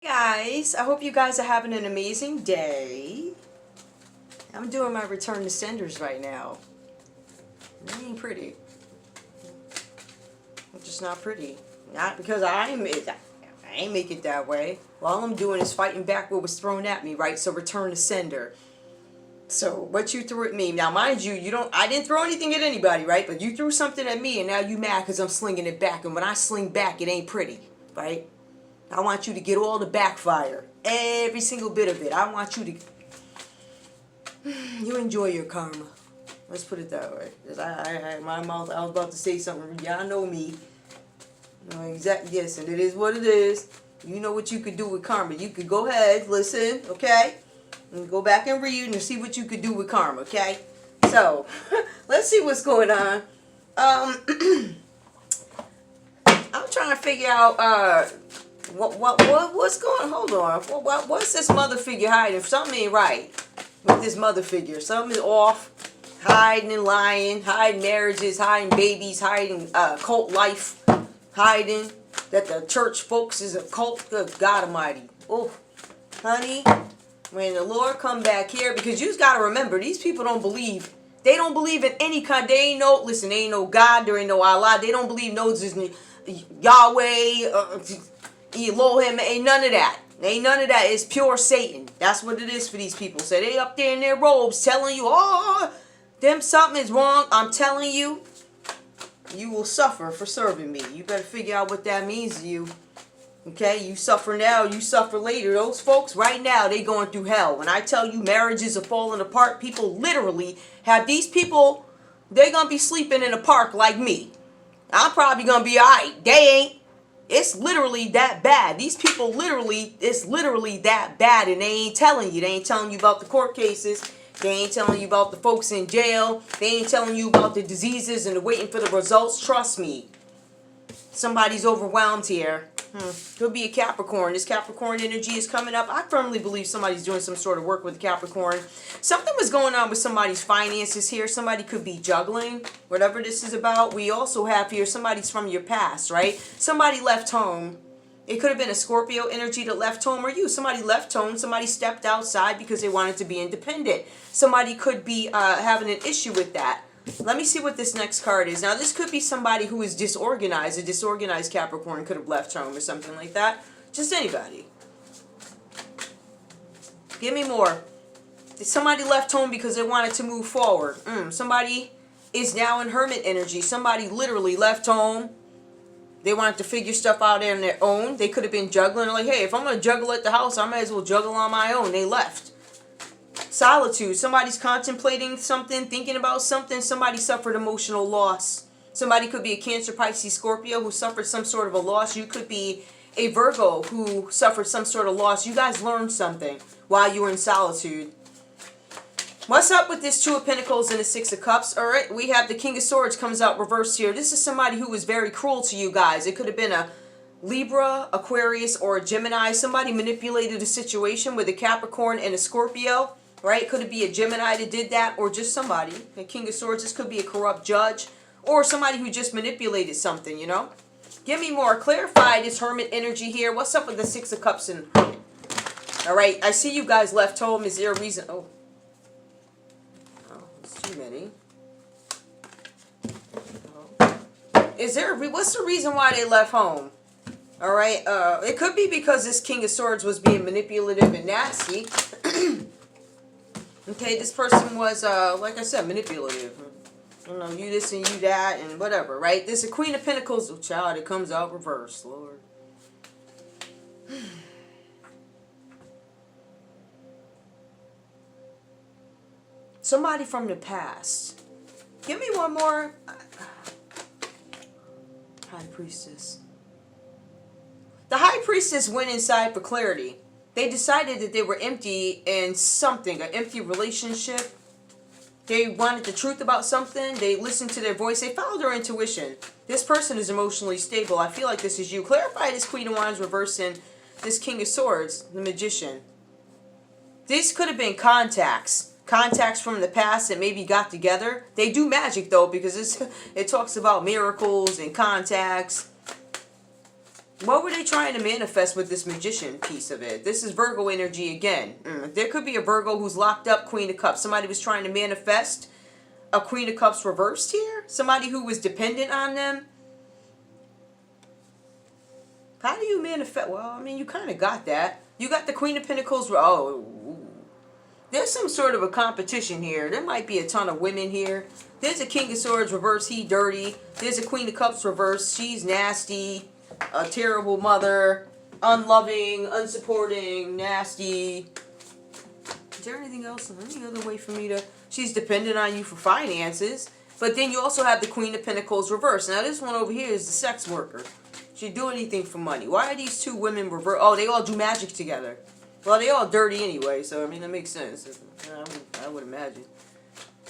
Guys, I hope you guys are having an amazing day. I'm doing my return to senders right now. It ain't pretty. It's just not pretty. Not because I ain't make it that way. All I'm doing is fighting back what was thrown at me, right? So return to sender. So what you threw at me. Now mind you, I didn't throw anything at anybody, right? But you threw something at me and now you mad because I'm slinging it back. And when I sling back, it ain't pretty, right? I want you to get all the backfire. Every single bit of it. I want you to... You enjoy your karma. Let's put it that way. Cause my mouth, I was about to say something. Y'all know me. You know exactly. Yes, and it is what it is. You know what you could do with karma. You could go ahead, listen, okay? And go back and read and see what you could do with karma, okay? So, let's see what's going on. I'm trying to figure out, what's going, hold on. What's this mother figure hiding? Something ain't right with this mother figure. Something is off. Hiding and lying, hiding marriages, hiding babies, hiding cult life, hiding that the church folks is a cult. Good God Almighty. Oh, honey, when the Lord come back here, because you just got to remember, these people don't believe. They don't believe in any kind. They ain't no, listen, they ain't no God. There ain't no Allah. They don't believe no Yahweh, Elohim. Ain't none of that. Ain't none of that. It's pure Satan. That's what it is for these people. So they up there in their robes telling you, oh, them something is wrong. I'm telling you, you will suffer for serving me. You better figure out what that means to you. Okay, you suffer now, you suffer later. Those folks right now, they going through hell. When I tell you marriages are falling apart, people literally have these people, they're going to be sleeping in a park like me. I'm probably going to be alright. They ain't. It's literally that bad. These people literally, it's literally that bad, and they ain't telling you. They ain't telling you about the court cases. They ain't telling you about the folks in jail. They ain't telling you about the diseases and waiting for the results. Trust me. Somebody's overwhelmed here. Could be a Capricorn. This Capricorn energy is coming up. I firmly believe somebody's doing some sort of work with Capricorn. Something was going on with somebody's finances here. Somebody could be juggling. Whatever this is about. We also have here somebody's from your past, right? Somebody left home. It could have been a Scorpio energy that left home, or you. Somebody left home. Somebody stepped outside because they wanted to be independent. Somebody could be having an issue with that. Let me see what this next card is. Now, this could be somebody who is disorganized. A disorganized Capricorn could have left home or something like that. Just anybody. Give me more. Somebody left home because they wanted to move forward. Somebody is now in hermit energy. Somebody literally left home. They wanted to figure stuff out on their own. They could have been juggling. Like, hey, if I'm going to juggle at the house, I might as well juggle on my own. They left. Solitude. Somebody's contemplating something, thinking about something. Somebody suffered emotional loss. Somebody could be a Cancer, Pisces, Scorpio who suffered some sort of a loss. You could be a Virgo who suffered some sort of loss. You guys learned something while you were in solitude. What's up with this Two of Pentacles and the Six of Cups? All right, we have the King of Swords comes out reversed here. This is somebody who was very cruel to you guys. It could have been a Libra, Aquarius, or a Gemini. Somebody manipulated a situation with a Capricorn and a Scorpio, right? Could it be a Gemini that did that, or just somebody? The King of Swords, this could be a corrupt judge, or somebody who just manipulated something, you know? Give me more. Clarify this Hermit energy here. What's up with the Six of Cups and Hermit? All right, I see you guys left home. Is there a reason? Oh, it's too many. Is there what's the reason why they left home? All right, it could be because this King of Swords was being manipulative and nasty. Okay, this person was, like I said, manipulative. You know, you this and you that and whatever, right? This is a Queen of Pentacles. Oh, child, it comes out reversed, Lord. Somebody from the past. Give me one more. High Priestess. The High Priestess went inside for clarity. They decided that they were empty in something, an empty relationship. They wanted the truth about something. They listened to their voice. They followed their intuition. This person is emotionally stable. I feel like this is you. Clarify this Queen of Wands reversing this King of Swords, the Magician. These could have been contacts. Contacts from the past that maybe got together. They do magic though, because it talks about miracles and contacts. What were they trying to manifest with this magician piece of it? This is Virgo energy again. There could be a Virgo who's locked up, Queen of Cups. Somebody was trying to manifest a Queen of Cups reversed here. Somebody who was dependent on them. How do you manifest? Well, I mean, you kind of got that. You got the Queen of Pentacles. Oh, there's some sort of a competition here. There might be a ton of women here. There's a King of Swords reverse. He dirty. There's a Queen of Cups reverse. She's nasty. A terrible mother. Unloving. Unsupporting. Nasty. Is there anything else? Any other way for me to... She's dependent on you for finances. But then you also have the Queen of Pentacles reverse. Now this one over here is the sex worker. She'd do anything for money. Why are these two women reverse? Oh, they all do magic together. Well, they all dirty anyway, so I mean, that makes sense. I would imagine.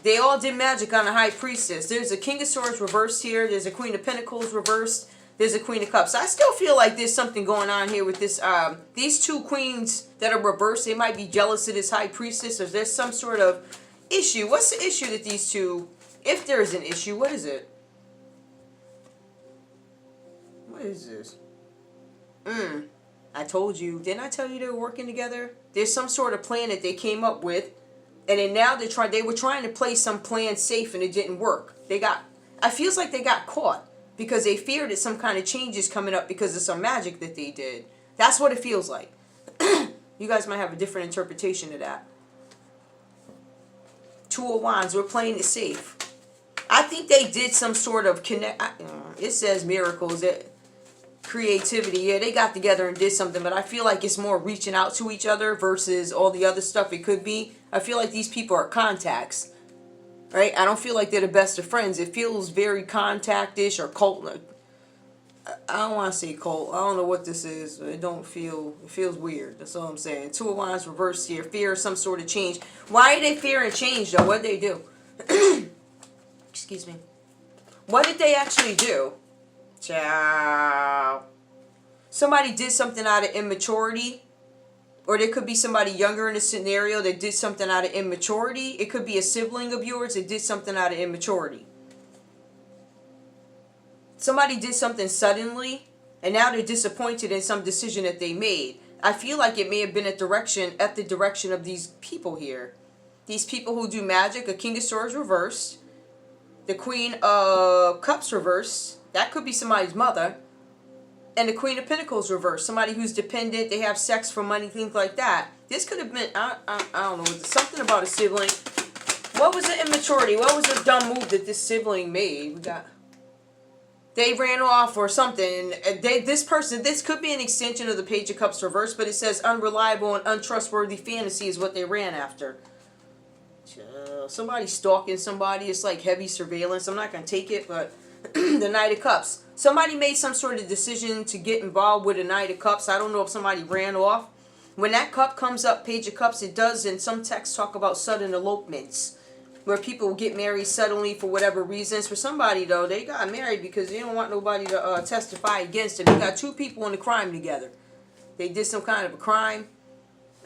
They all did magic on the High Priestess. There's a King of Swords reversed here. There's a Queen of Pentacles reversed. There's a Queen of Cups. I still feel like there's something going on here with this. These two queens that are reversed, they might be jealous of this High Priestess. Or there's some sort of issue. What's the issue that these two, if there is an issue, what is it? What is this? I told you. Didn't I tell you they were working together? There's some sort of plan that they came up with. And then now they were trying to play some plan safe and it didn't work. I feels like they got caught. Because they feared that some kind of change is coming up because of some magic that they did. That's what it feels like. You guys might have a different interpretation of that. Two of Wands. We're playing it safe. I think they did some sort of it says miracles. Creativity. Yeah, they got together and did something. But I feel like it's more reaching out to each other versus all the other stuff it could be. I feel like these people are contacts. Right? I don't feel like they're the best of friends. It feels very contact-ish or cult. I don't want to say cult. I don't know what this is. It feels weird. That's all I'm saying. Two of Wands reversed here. Fear of some sort of change. Why are they fearing change, though? What did they do? Excuse me. What did they actually do? Ciao. Somebody did something out of immaturity. Or there could be somebody younger in a scenario that did something out of immaturity. It could be a sibling of yours that did something out of immaturity. Somebody did something suddenly, and now they're disappointed in some decision that they made. I feel like it may have been at the direction of these people here. These people who do magic, a King of Swords reversed, the Queen of Cups reversed. That could be somebody's mother. And the Queen of Pentacles reversed. Somebody who's dependent. They have sex for money. Things like that. This could have been, I don't know. Something about a sibling. What was the immaturity? What was the dumb move that this sibling made? They ran off or something. This could be an extension of the Page of Cups reversed. But it says unreliable and untrustworthy fantasy is what they ran after. Somebody stalking somebody. It's like heavy surveillance. I'm not going to take it, but the Knight of Cups. Somebody made some sort of decision to get involved with a Knight of Cups. I don't know if somebody ran off. When that cup comes up, Page of Cups, it does in some texts talk about sudden elopements. Where people get married suddenly for whatever reasons. For somebody, though, they got married because they don't want nobody to testify against them. You got two people in a crime together. They did some kind of a crime.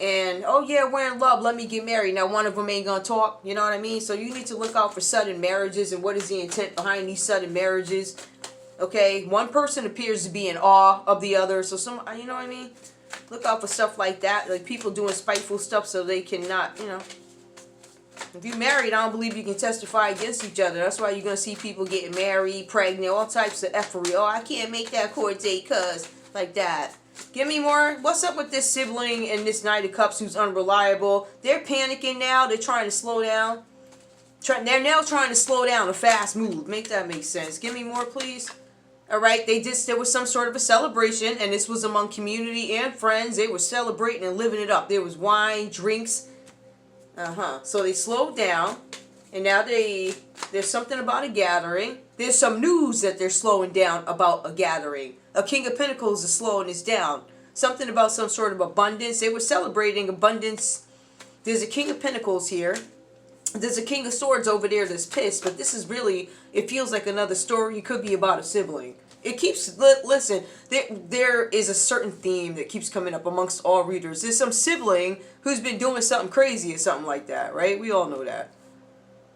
And, oh yeah, we're in love, let me get married. Now one of them ain't gonna talk, you know what I mean? So you need to look out for sudden marriages and what is the intent behind these sudden marriages. Okay, one person appears to be in awe of the other, so you know what I mean? Look out for stuff like that, like people doing spiteful stuff so they cannot, you know. If you're married, I don't believe you can testify against each other. That's why you're gonna see people getting married, pregnant, all types of effery. Oh, I can't make that court date cause, like that. Give me more. What's up with this sibling and this Knight of Cups who's unreliable? They're panicking now. They're trying to slow down. They're now trying to slow down a fast move. Make that make sense. Give me more, please. All right. There was some sort of a celebration, and this was among community and friends. They were celebrating and living it up. There was wine, drinks. So they slowed down, and now there's something about a gathering. There's some news that they're slowing down about a gathering. A King of Pentacles is slowing this down. Something about some sort of abundance. They were celebrating abundance. There's a King of Pentacles here. There's a King of Swords over there that's pissed. But this is really, it feels like another story. It could be about a sibling. It keeps, listen, there is a certain theme that keeps coming up amongst all readers. There's some sibling who's been doing something crazy or something like that, right? We all know that.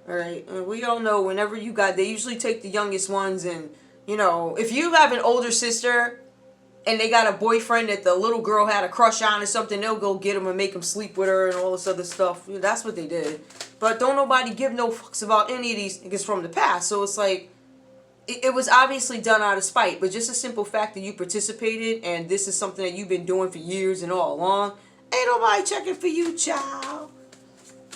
All right, and we all know whenever they usually take the youngest ones and, you know, if you have an older sister, and they got a boyfriend that the little girl had a crush on or something, they'll go get him and make him sleep with her and all this other stuff. That's what they did. But don't nobody give no fucks about any of these niggas from the past. So it's like, it was obviously done out of spite, but just a simple fact that you participated and this is something that you've been doing for years and all along, ain't nobody checking for you, child.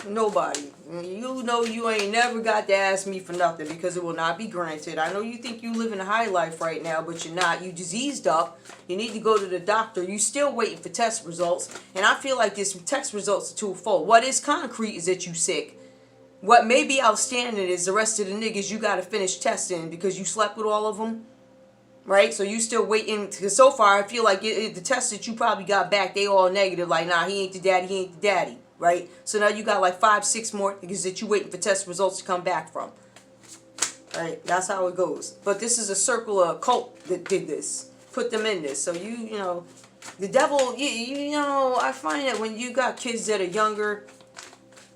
Nobody. You know you ain't never got to ask me for nothing because it will not be granted. I know you think you live in a high life right now, but you're not. You diseased up. You need to go to the doctor. You still waiting for test results. And I feel like this test results are twofold. What is concrete is that you sick. What may be outstanding is the rest of the niggas you got to finish testing because you slept with all of them. Right? So you still waiting. Because so far I feel like the tests that you probably got back, they all negative. Like, nah, he ain't the daddy, he ain't the daddy. Right? So now you got like 5, 6 more niggas that you waiting for test results to come back from. Right? That's how it goes. But this is a circular cult that did this. Put them in this. So you know, the devil, you know, I find that when you got kids that are younger,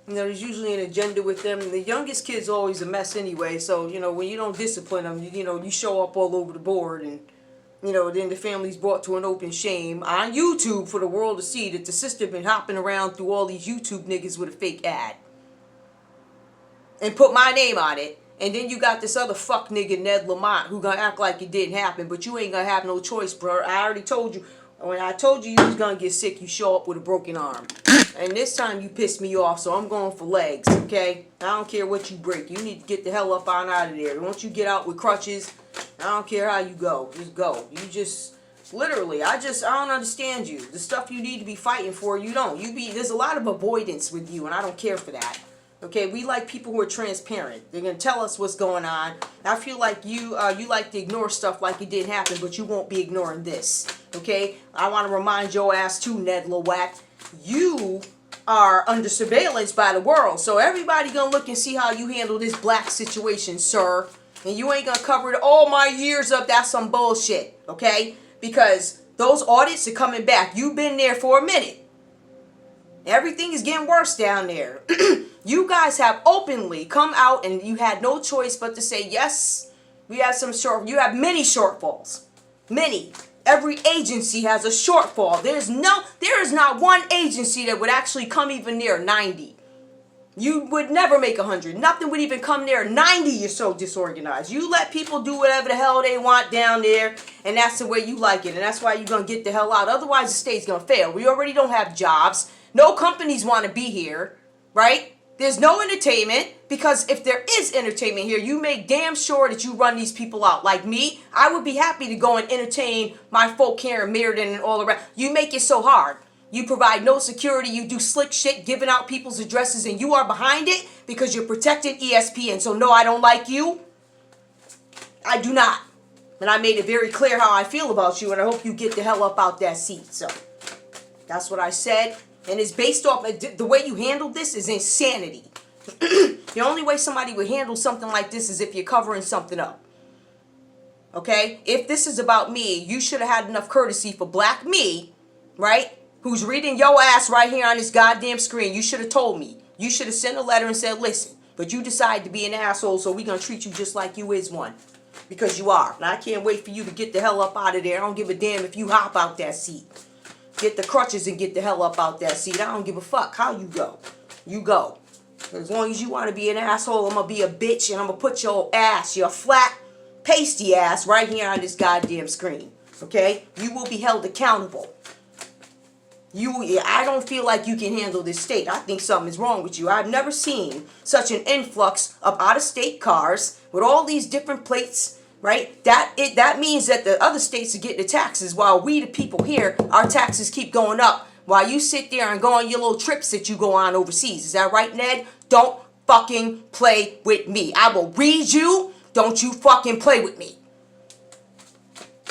you know, there's usually an agenda with them. The youngest kid's always a mess anyway. So, you know, when you don't discipline them, you know, you show up all over the board and, you know, then the family's brought to an open shame on YouTube for the world to see that the sister been hopping around through all these YouTube niggas with a fake ad. And put my name on it. And then you got this other fuck nigga, Ned Lamont, who gonna act like it didn't happen. But you ain't gonna have no choice, bro. I already told you. When I told you was gonna get sick, you show up with a broken arm. And this time you pissed me off, so I'm going for legs, okay? I don't care what you break. You need to get the hell up on out of there. Once you get out with crutches, I don't care how you go. Just go. You just, literally, I don't understand you. The stuff you need to be fighting for, you don't. There's a lot of avoidance with you, and I don't care for that. Okay, we like people who are transparent. They're going to tell us what's going on. I feel like you like to ignore stuff like it didn't happen, but you won't be ignoring this. Okay? I want to remind your ass too, Ned Lawak. You are under surveillance by the world. So everybody going to look and see how you handle this black situation, sir. And you ain't going to cover it all my years up. That's some bullshit. Okay? Because those audits are coming back. You've been there for a minute. Everything is getting worse down there. You guys have openly come out and you had no choice but to say, yes, we have you have many shortfalls. Many. Every agency has a shortfall. There is not one agency that would actually come even near 90. You would never make 100. Nothing would even come near 90. You're so disorganized. You let people do whatever the hell they want down there, and that's the way you like it, and that's why you're going to get the hell out. Otherwise, the state's going to fail. We already don't have jobs. No companies want to be here, right? There's no entertainment, because if there is entertainment here, you make damn sure that you run these people out. Like me, I would be happy to go and entertain my folk here in Meriden and all around. You make it so hard. You provide no security. You do slick shit, giving out people's addresses, and you are behind it because you're protecting ESPN. So no, I don't like you. I do not. And I made it very clear how I feel about you, and I hope you get the hell up out that seat. So that's what I said. And it's based off, the way you handled this is insanity. The only way somebody would handle something like this is if you're covering something up. Okay? If this is about me, you should have had enough courtesy for black me, right? Who's reading your ass right here on this goddamn screen. You should have told me. You should have sent a letter and said, listen, but you decided to be an asshole, so we're going to treat you just like you is one. Because you are. And I can't wait for you to get the hell up out of there. I don't give a damn if you hop out that seat. Get the crutches and get the hell up out that seat. I don't give a fuck how you go. You go. As long as you want to be an asshole, I'm going to be a bitch and I'm going to put your ass, your flat, pasty ass right here on this goddamn screen. Okay? You will be held accountable. I don't feel like you can handle this state. I think something is wrong with you. I've never seen such an influx of out-of-state cars with all these different plates. Right? That means that the other states are getting the taxes while we, the people here, our taxes keep going up while you sit there and go on your little trips that you go on overseas. Is that right, Ned? Don't fucking play with me. I will read you. Don't you fucking play with me.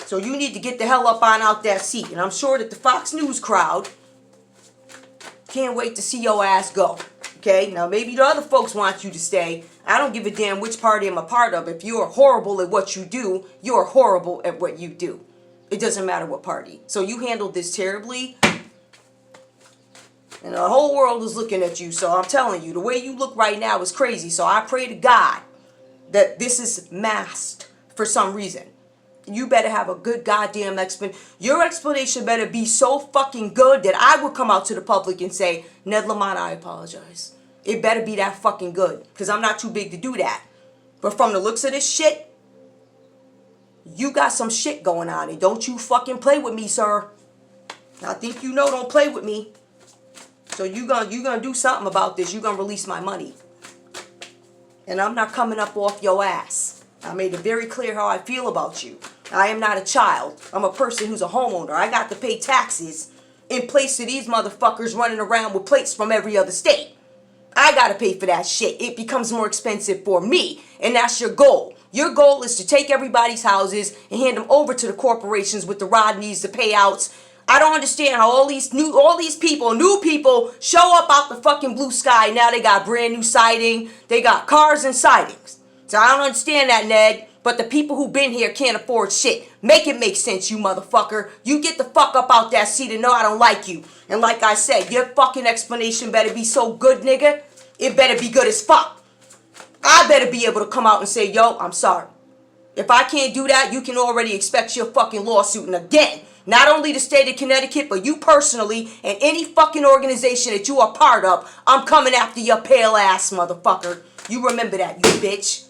So you need to get the hell up on out that seat. And I'm sure that the Fox News crowd can't wait to see your ass go. Okay? Now, maybe the other folks want you to stay. I don't give a damn which party I'm a part of. If you're horrible at what you do, you're horrible at what you do. It doesn't matter what party. So you handled this terribly. And the whole world is looking at you. So I'm telling you, the way you look right now is crazy. So I pray to God that this is masked for some reason. You better have a good goddamn explanation. Your explanation better be so fucking good that I would come out to the public and say, Ned Lamont, I apologize. It better be that fucking good. Because I'm not too big to do that. But from the looks of this shit, you got some shit going on. And don't you fucking play with me, sir. I think you know don't play with me. So you gonna do something about this. You gonna release my money. And I'm not coming up off your ass. I made it very clear how I feel about you. I am not a child. I'm a person who's a homeowner. I got to pay taxes in place of these motherfuckers running around with plates from every other state. I got to pay for that shit. It becomes more expensive for me. And that's your goal. Your goal is to take everybody's houses and hand them over to the corporations with the Rodneys, the payouts. I don't understand how all these new people show up out the fucking blue sky. Now they got brand new siding. They got cars and sidings. So I don't understand that, Ned. But the people who been here can't afford shit. Make it make sense, you motherfucker. You get the fuck up out that seat and know I don't like you. And like I said, your fucking explanation better be so good, nigga. It better be good as fuck. I better be able to come out and say, yo, I'm sorry. If I can't do that, you can already expect your fucking lawsuit. And again, not only the state of Connecticut, but you personally and any fucking organization that you are part of, I'm coming after your pale ass, motherfucker. You remember that, you bitch.